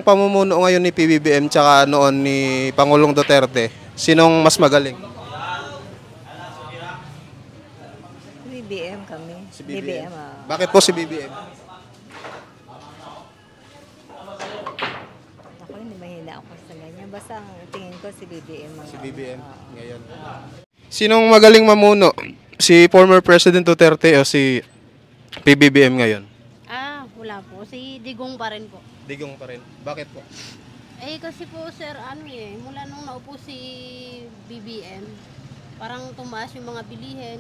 Yung pamumuno ngayon ni PBBM tsaka noon ni Pangulong Duterte, sinong mas magaling? BBM kami. Si BBM. ah. Bakit po si BBM? Ako hindi mahina ako sa ganyan. Basta ang tingin ko si BBM. Si BBM ngayon. Sinong magaling mamuno? Si former President Duterte o si PBBM ngayon? Wala po. Si Digong pa rin po. Digong pa rin. Bakit po? Kasi po sir, mula nung naupo si BBM, parang tumaas yung mga bilihin,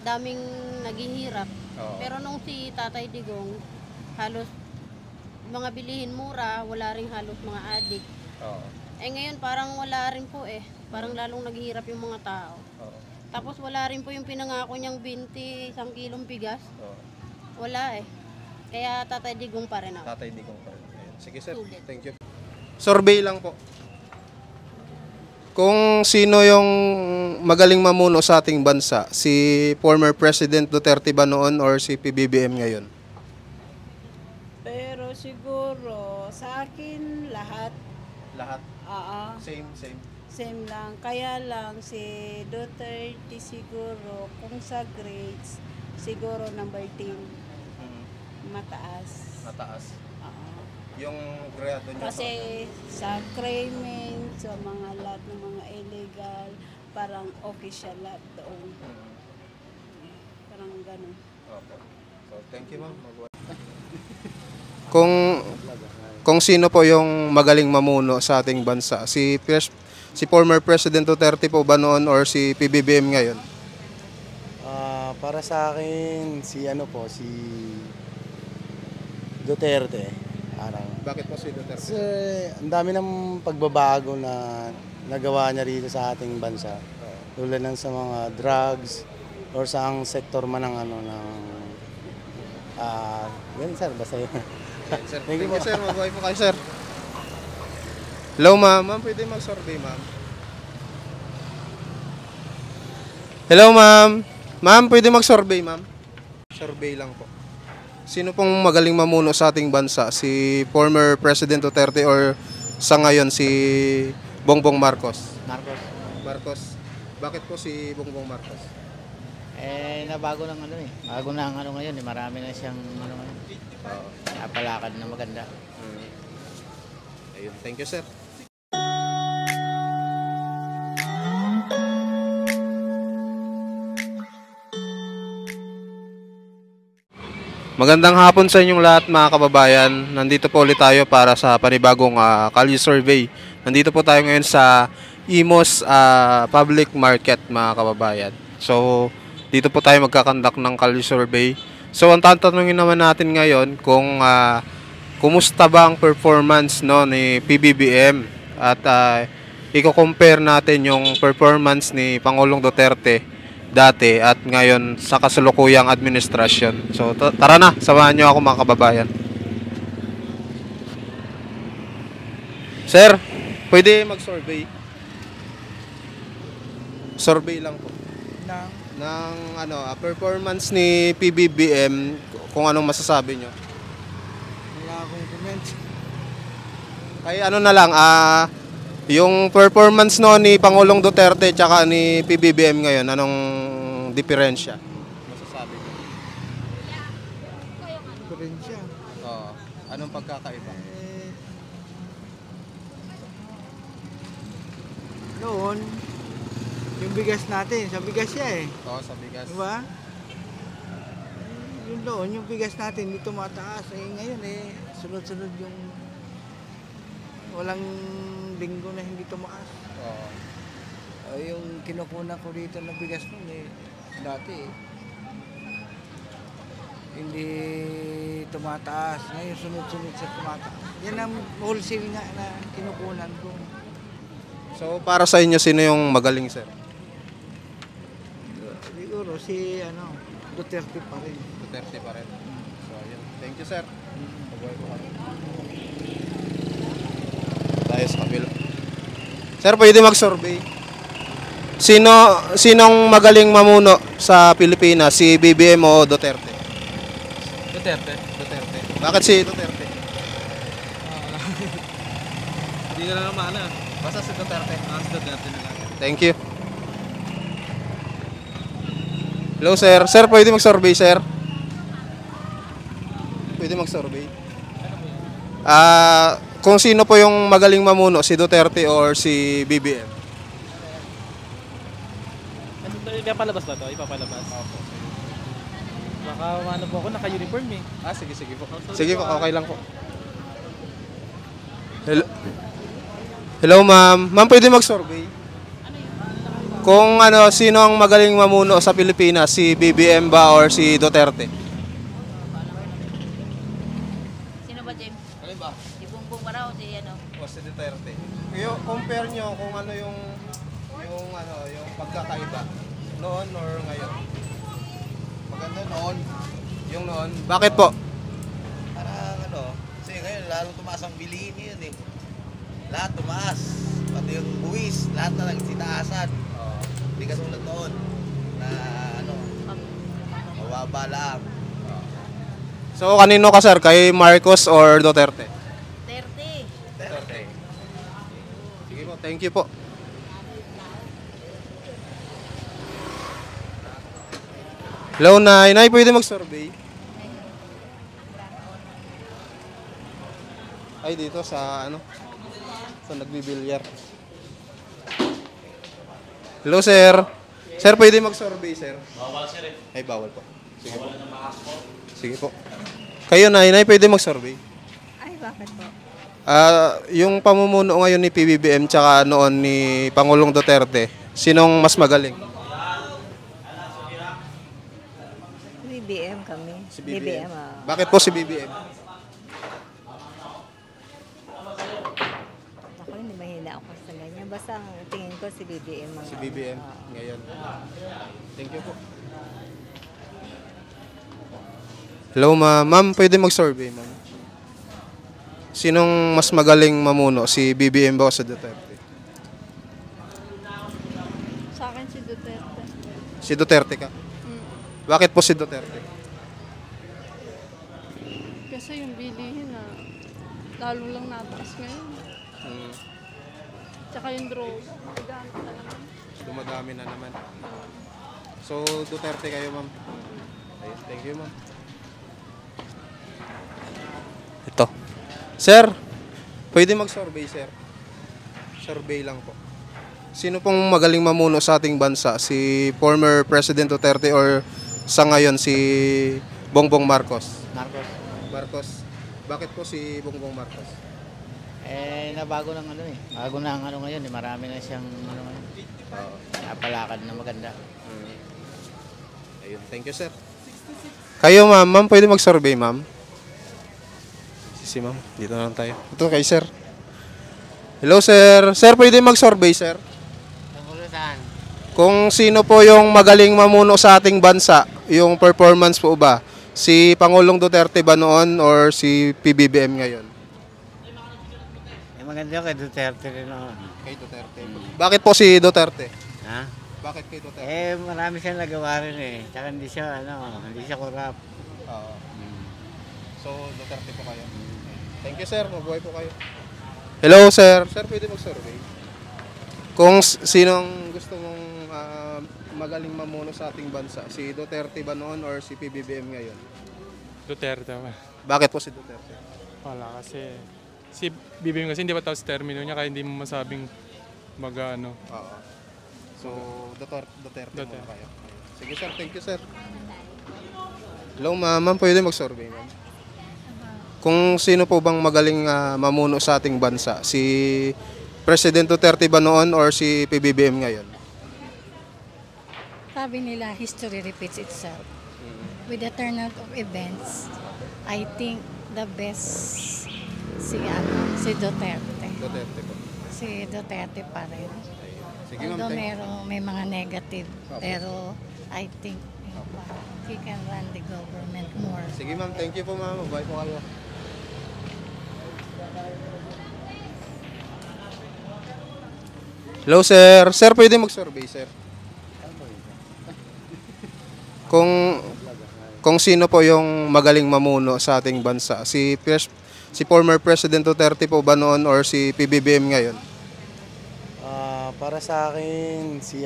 daming naghihirap. Oo. Pero nung si Tatay Digong, halos mga bilihin mura, wala rin halos mga adik. Oo. Ngayon parang wala rin po parang lalong naghihirap yung mga tao. Oo. Tapos wala rin po yung pinangako niyang 1 kilong bigas. Oo. Wala Kaya Tatay Digong pa rin ako. Tatay Digong pa rin. Ayan. Sige sir, Sulit. thank you. Survey lang po. Kung sino yung magaling mamuno sa ating bansa, si former President Duterte ba noon or si PBBM ngayon? Pero siguro sa akin lahat Lahat. same Same. lang. Kaya lang si Duterte siguro kung sa grades siguro number 10 mataas. Mataas. Oo. Yung grado niya. Kasi sa crimen, sa mga lahat ng mga illegal, parang okay siya lahat doon. Parang ganun. Okay. So, thank you ma'am. Kung sino po yung magaling mamuno sa ating bansa, si former President Duterte po ba noon or si PBBM ngayon? Para sa akin si Duterte. Bakit po si Duterte? Kasi ang dami ng pagbabago na nagawa niya rito sa ating bansa. Tulad ng sa mga drugs or sa ang sektor man ng yan sir, basta yun. Sir, thank you sir. Mabuhay po kayo sir. Hello ma'am. Ma'am, pwede mag-survey ma'am. Hello ma'am. Ma'am, pwede mag-survey ma'am. Survey lang po. Sino pong magaling mamuno sa ating bansa? Si former President Duterte or sa ngayon si Bongbong Marcos? Marcos. Bakit po si Bongbong Marcos? Nabago ng bago na ang ngayon, marami na siyang napalakad na maganda. Ayun, thank you sir. Magandang hapon sa inyong lahat mga kababayan. Nandito po ulit tayo para sa panibagong Kalye Survey. Nandito po tayo ngayon sa Imus Public Market mga kababayan. So, dito po tayo magkakandak ng Kalye Survey. So, ang tatanungin naman natin ngayon kung kumusta ba ang performance ni PBBM at i-compare natin yung performance ni Pangulong Duterte dati at ngayon sa kasalukuyang administrasyon. So tara na, samahan nyo ako mga kababayan. Sir, pwede mag-survey? Survey lang po. Ng performance ni PBBM, kung anong masasabi nyo? Wala akong comment. Ay na lang, yung performance ni Pangulong Duterte tsaka ni PBBM ngayon, anong diferensya? Masasabi ko. Diferensya. Oo. Anong pagkakaiba? Noon, yung bigas natin, sa bigas siya Oo, sa bigas. Diba? Yun doon, yung bigas natin, dito mataas. Ngayon sunod-sunod yung walang linggo na hindi tumaas. Oo. Yung kinukunan ko dito na bigas nun dati hindi tumataas. Ngayon sunod-sunod sa tumataas. Yan ang wholesale nga na kinukunan ko. So para sa inyo, sino yung magaling sir? Siguro si Duterte pa rin. Duterte pa rin. So yun. Thank you sir. Mabuhay po kayo. Tayo sa kabila. Sir, pwede mag-survey? Sinong magaling mamuno sa Pilipinas? Si BBM o Duterte? Duterte. Duterte. Bakit si Duterte? Hindi ka na naman ah. Basta si Duterte. Si Duterte na lang. Thank you. Hello, sir. Sir, pwede mag-survey, sir? Pwede mag-survey? Kung sino po yung magaling mamuno, si Duterte or si BBM? Ipapalabas ba ito? Ipapalabas? Baka ano po ako, naka-uniform eh. Sige po. Sige po, okay lang po. Hello, Hello ma'am. Ma'am, pwede mag-survey? Kung sino ang magaling mamuno sa Pilipinas, si BBM ba or si Duterte? Sino ba, Jim? Alin ba? Si Bongbong ba raw? Si ano? O si Duterte. Compare nyo kung ano yung pagkakaiba noon or ngayon. Maganda noon. Yung noon. Bakit po? Parang kasi ngayon lalong tumaas ang bilihin yun eh. Lahat tumaas. Pati yung buwis, lahat na nagsitaasan. Hindi katulad noon na mababa lang. So kanino ka sir? Kay Marcos or Duterte? 30. Sige po, thank you po. Hello, Nay. Nay, pwede mag-survey? Ay, dito sa sa nagbibilyar. Hello, sir. Sir, pwede mag-survey, sir? Bawal sir eh. Ay, bawal po. Sige po. Sige po. Kayo, Nay, pwede mag-survey? Ay, bakit po? Yung pamumuno ngayon ni PBBM tsaka noon ni Pangulong Duterte, sinong mas magaling? BBM kami. Si BBM. ah. Bakit po si BBM? Ako, hindi mahina ako sa ganyan. Basta ang tingin ko si BBM. Si BBM ngayon. Thank you po. Hello, ma'am. Ma'am, pwede mag-survey, ma'am. Sinong mas magaling mamuno? Si BBM ba o si Duterte? Sa akin si Duterte. Si Duterte ka? Bakit po si Duterte? Kasi yung bilihin na lalo lang nataas ngayon. Tsaka yung droga. Dumadami na naman. So, Duterte kayo, ma'am. Ayun, thank you, ma'am. Ito. Sir, pwede mag-survey, sir? Survey lang po. Sino pong magaling mamuno sa ating bansa? Si former President Duterte or sa ngayon si Bongbong Marcos? Marcos. Bakit po si Bongbong Marcos? Nabago ng bago na ang ngayon eh. Marami na siyang ngayon. Napalakad na maganda. Ayun, thank you, sir. Kayo, ma'am. Ma'am, pwede mag-survey, ma'am? Si ma'am, dito na lang tayo. Ito kay sir. Hello, sir. Sir, pwede mag-survey, sir? Kung sino po yung magaling mamuno sa ating bansa, yung performance po ba? Si Pangulong Duterte ba noon or si PBBM ngayon? Maganda kay Duterte rin noon. Kay Duterte. Bakit po si Duterte? Ha? Bakit kay Duterte? Marami siyang nagawa rin eh. Tsaka hindi siya corrupt. Oo. So, Duterte po kayo. Thank you, sir. Mabuhay po kayo. Hello, sir. Sir, pwede mag-survey? Kung sinong gusto mong magaling mamuno sa ating bansa, si Duterte ba noon or si PBBM ngayon? Duterte ba? Bakit po si Duterte? Wala kasi. Si BBM kasi hindi pa tapos termino niya kaya hindi mo masabing mag-ano. Oo. So, Duterte muna kayo. Sige, sir. Thank you, sir. Hello, ma'am. Ma'am, pwede mag-survey, ma'am? Kung sino po bang magaling mamuno sa ating bansa? Si President Duterte ba noon or si PBBM ngayon? Sabi nila, history repeats itself. With the turnout of events, I think the best si Duterte. Duterte po. Si Duterte pa rin. Sige, ma'am. Although may mga negative, pero I think he can run the government more. Sige, ma'am. Thank you po, ma'am. Bye po kayo. Hello, sir. Sir, pwede mag-survey, sir? Kung sino po yung magaling mamuno sa ating bansa, si Si former President Duterte po ba noon or si PBBM ngayon? Para sa akin, si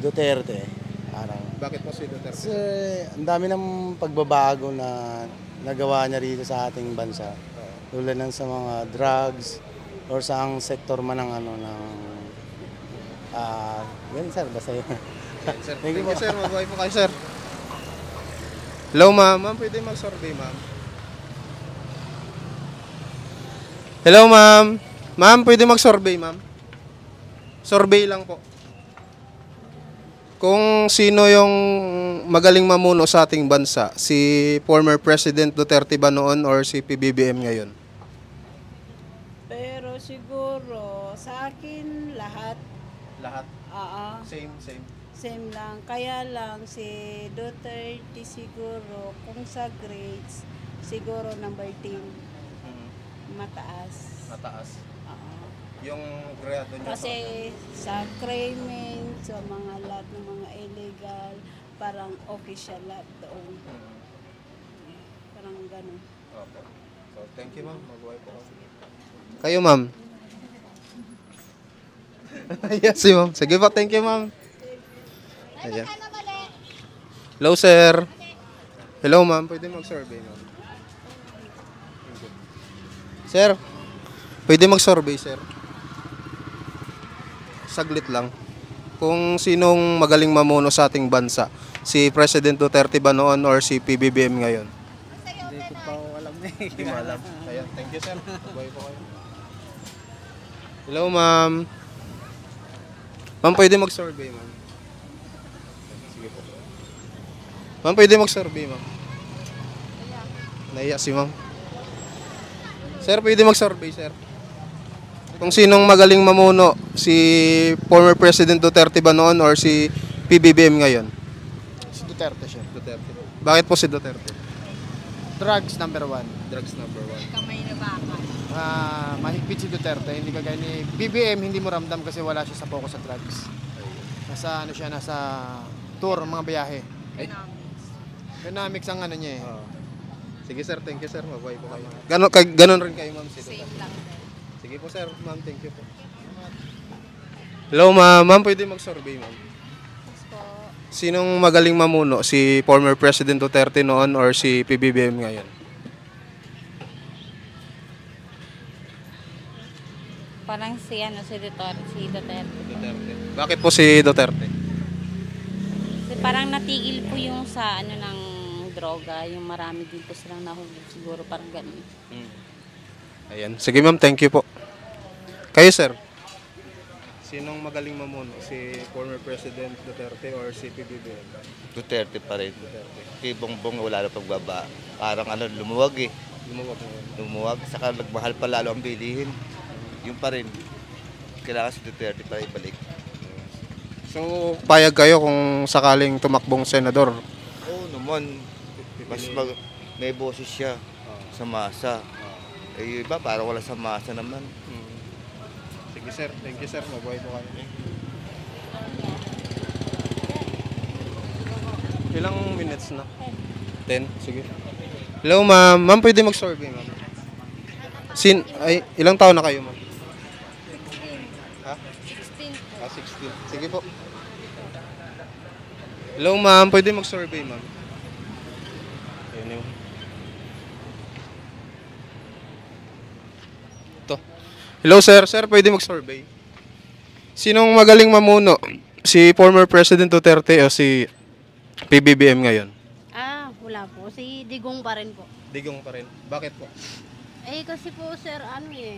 Duterte. Parang, Bakit po si Duterte? kasi ang dami ng pagbabago na nagawa niya rito sa ating bansa. Tulad ng sa mga drugs or sa ang sektor man ng yan sir, basta yun. Sir, Thank you po. sir. Mabuhay po kayo, sir. Hello, ma'am. Ma'am, pwede mag-survey, ma'am. Hello, ma'am. Ma'am, pwede mag-survey, ma'am. Survey lang po. Kung sino yung magaling mamuno sa ating bansa, si former President Duterte ba noon or si PBBM ngayon? Pero siguro, sa akin lahat, Lahat. same Same. lang. Kaya lang si Duterte siguro, kung sa grades, siguro number 10, mataas. Mataas. Oo. Yung grado niya. Kasi sa crimen, sa mga lahat ng mga illegal, parang okay siya lahat doon. Parang ganun. Okay. So, thank you, ma'am. Mabuhay po kayo. Kayo, ma'am. Yes, si ma'am. Sige po, thank you, ma'am. Ayan. Hello, sir. Hello, ma'am. Pwede mag-survey, ma'am. Sir, pwede mag-survey, sir. Saglit lang. Kung sinong magaling mamuno sa ating bansa, si President Duterte ba noon or si PBBM ngayon? Hindi ko pa alam Hindi mo alam. Ayan, thank you, sir. Mabuhay po kayo. Hello, ma'am. Ma'am, pwede mag-survey, ma'am. Sige po. Ma'am, pwede mag-survey, ma'am. Nahiya si ma'am. Sir, pwede mag-survey, sir. Kung sinong magaling mamuno, si former President Duterte ba noon or si PBBM ngayon? Si Duterte siya. Duterte. Bakit po si Duterte? Drugs number 1. Drugs number 1. Kamay na baka. Mahigpit si Duterte, hindi kagaya ni BBM, hindi mo ramdam kasi wala siya sa focus sa drugs. Nasa tour, mga biyahe. Dynamics ang niya eh. Sige sir, thank you sir. Mabuhay po kayo. Ganon rin kayo ma'am. Same lang. Sige po sir, ma'am, thank you po. Hello ma'am, ma'am pwede mag-survey ma'am. Sinong magaling mamuno? Si former President Duterte noon or si PBBM ngayon? Parang si Duterte. Duterte. Bakit po si Duterte? Kasi parang natigil po yung sa ng droga, yung marami din po silang nahuli siguro parang ganun. Ayan. Sige ma'am, thank you po. Kayo sir? Sinong magaling mamuno? Si former President Duterte or si PBBM? Duterte pa rin. Si Bongbong wala na pagbaba. Parang lumuwag eh. Lumuwag. Saka nagmahal pa lalo ang bilihin. Yung pa rin. Kailangan si Duterte para ibalik. So, payag kayo kung sakaling tumakbong senador? Oo naman. Mas may boses siya sa masa. Eh, yung iba parang wala sa masa naman. Sige sir, thank you sir. Mabuhay po kayo. Ilang minutes na? 10? Sige. Hello ma'am. Ma'am, pwede mag-survey ma'am. Ilang taon na kayo ma'am? 16. Ha? 16. Sige po. Hello ma'am, pwede mag-survey ma'am. Ayun yun. Ito. Hello sir, sir pwede mag-survey. Sinong magaling mamuno? Si former President Duterte o si PBBM ngayon? Wala po. Si Digong pa rin po. Digong pa rin. Bakit po? Kasi po sir,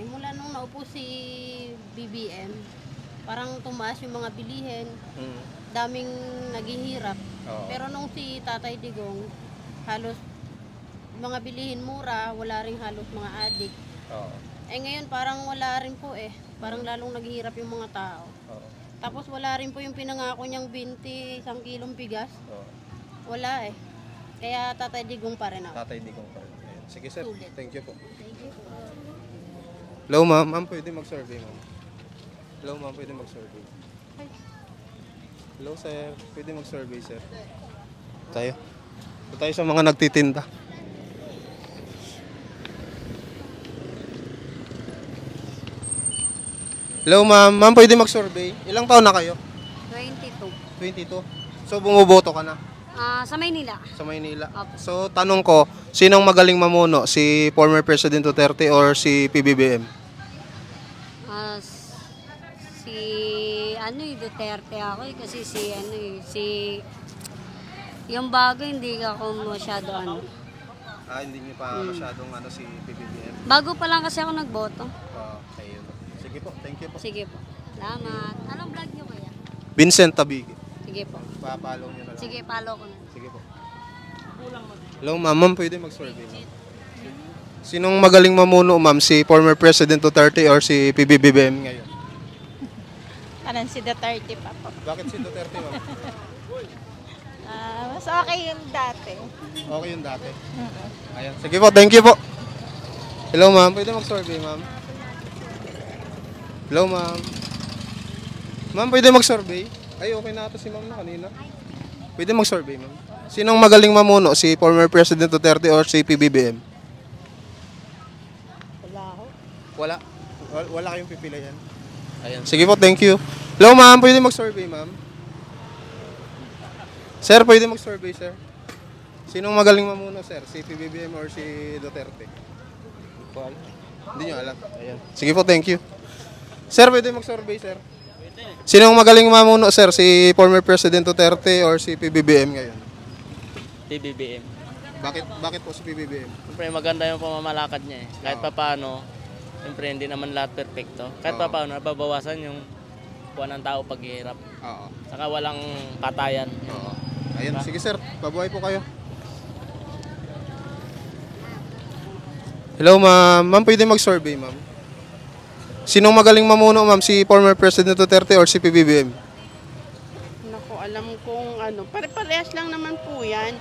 mula nung naupo si BBM, parang tumaas yung mga bilihin, daming naghihirap. Pero nung si Tatay Digong, halos mga bilihin mura, wala ring halos mga adik. Ngayon parang wala rin po parang lalong naghihirap yung mga tao. Tapos wala rin po yung pinangako niyang 20, 1 kilong bigas. Wala Kaya Tatay Digong pa rin ako. Tatay Digong pa rin. Ayan. Sige sir, Sulit. thank you po. Thank you. Hello ma'am, ma'am pwede mag-survey ma'am. Hello ma'am, pwede mag-survey. Hello sir, pwede mag-survey sir. Tayo. Tayo sa mga nagtitinda. Hello, ma'am. Ma'am, pwede mag-survey? Ilang taon na kayo? 22. 22. So, bumuboto ka na Sa Maynila. sa Maynila. Opo. So, tanong ko, sinong magaling mamuno? Si former President Duterte or si PBBM? Si Duterte ako kasi yung bago hindi ako masyado Hindi niyo pa masyadong si PBBM. Bago pa lang kasi ako nagboto. Ayun. Sige po, thank you po. Sige po. Salamat. Anong vlog niyo kaya? Vincent Tabigi. Sige po. Papalo niyo na lang. Sige, follow ko na. Sige po. Hello, ma'am. Ma'am, pwede mag-survey, ma'am. Sinong magaling mamuno, ma'am? Si former President Duterte or si PBBM ngayon? Parang si Duterte pa po. Bakit si Duterte, ma'am? Mas okay yung dati. Okay yung dati? Ayan. Sige po, thank you po. Hello, ma'am. Pwede mag-survey, ma'am? Hello, ma'am. Ma'am, pwede mag-survey? Ay, okay na ito si ma'am na kanina. Pwede mag-survey, ma'am. Sinong magaling mamuno? Si former President Duterte or si PBBM? Wala ako. Wala. Wala kayong pipilian. Ayan. Sige po, thank you. Hello, ma'am. Pwede mag-survey, ma'am? Sir, pwede mag-survey, sir? Sinong magaling mamuno, sir? Si PBBM or si Duterte? Hindi nyo alam. Ayan. Sige po, thank you. Sir, pwede mag-survey, sir? Sinong magaling mamuno, sir? Si former President Duterte or si PBBM ngayon? PBBM. Bakit po si PBBM? Siyempre maganda yung pamamalakad niya eh. Kahit papaano, siyempre hindi naman lahat perfecto. Kahit papaano, nababawasan yung kuha ng tao paghihirap. Saka walang patayan. Ayun, sige sir, pabuhay po kayo. Hello, ma'am. Ma'am, pwede mag-survey, ma'am? Sinong magaling mamuno, ma'am? Si former President Duterte or si PBBM? Naku, alam kong pare-parehas lang naman po yan.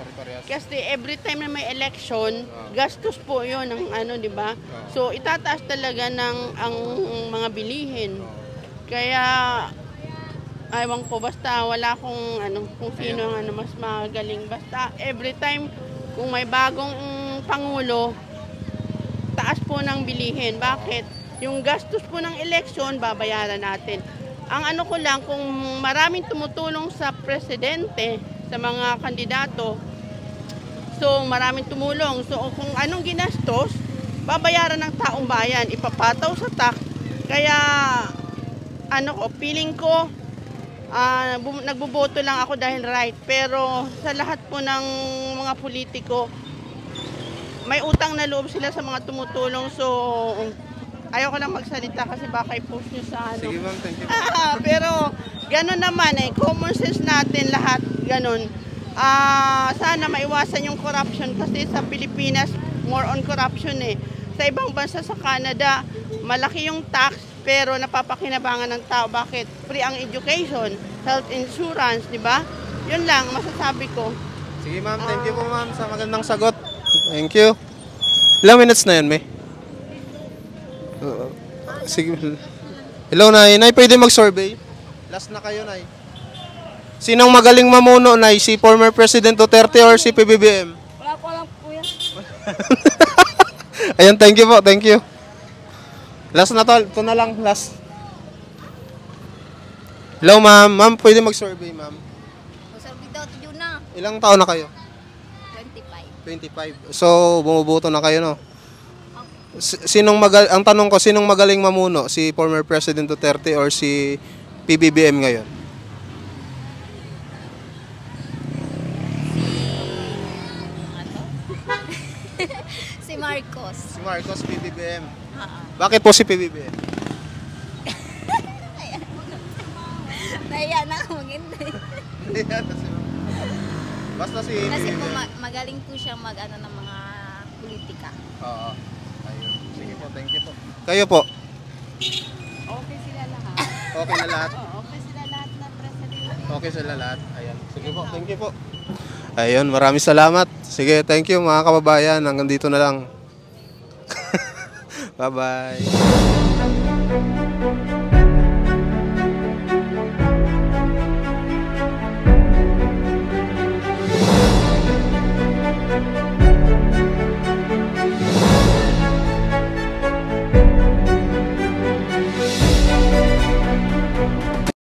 Kasi every time na may election, gastos po yun ng di ba? So, itataas talaga ang mga bilihin. Kaya, aywan ko, basta wala kung kung sino ang mas magaling. Basta every time, kung may bagong pangulo, taas po ng bilihin. Bakit? Yung gastos po ng eleksyon, babayaran natin. Ang ko lang, kung maraming tumutulong sa presidente, sa mga kandidato, so maraming tumulong. So kung anong ginastos, babayaran ng taong bayan, ipapataw sa tax. Kaya, feeling ko, nagboboto lang ako dahil right. Pero sa lahat po ng mga politiko, may utang na loob sila sa mga tumutulong. So, ayaw ko lang magsalita kasi baka i-post nyo sa Sige ma'am, thank you. Pero, ganun naman common sense natin lahat, ganun. Sana maiwasan yung corruption kasi sa Pilipinas, more on corruption Sa ibang bansa sa Canada, malaki yung tax pero napapakinabangan ng tao. Bakit? Free ang education, health insurance, di ba? Yun lang, masasabi ko. Sige ma'am, thank you po ma'am sa magandang sagot. Thank you. Ilang minutes na yan, May? Sige. Hello, Nay. Nay, pwede mag-survey? Last na kayo, Nay. Sinong magaling mamuno, Nay? Si former President Duterte or si PBBM? Wala ko lang po yan. Ayan, thank you po. Thank you. Last na to. Ito na lang. Last. Hello, ma'am. Ma'am, pwede mag-survey, ma'am? Survey daw yun na. Ilang taon na kayo? 25. 25. So, bumuboto na kayo, no? Ang tanong ko, sinong magaling mamuno? Si former President Duterte or si PBBM ngayon? Si Marcos. Si Marcos, PBBM. Bakit po si PBBM? Nahiya na ako maghintay. Basta si Kasi po PBBM. magaling po siya ng mga politika. Oo. Ayun. Sige po, thank you po. Kayo po? Okay sila lahat. Okay na lahat? Okay sila lahat na president. Okay sila lahat. Ayan. Sige po, thank you po. Ayun, maraming salamat. Sige, thank you mga kababayan. Hanggang dito na lang. Bye-bye.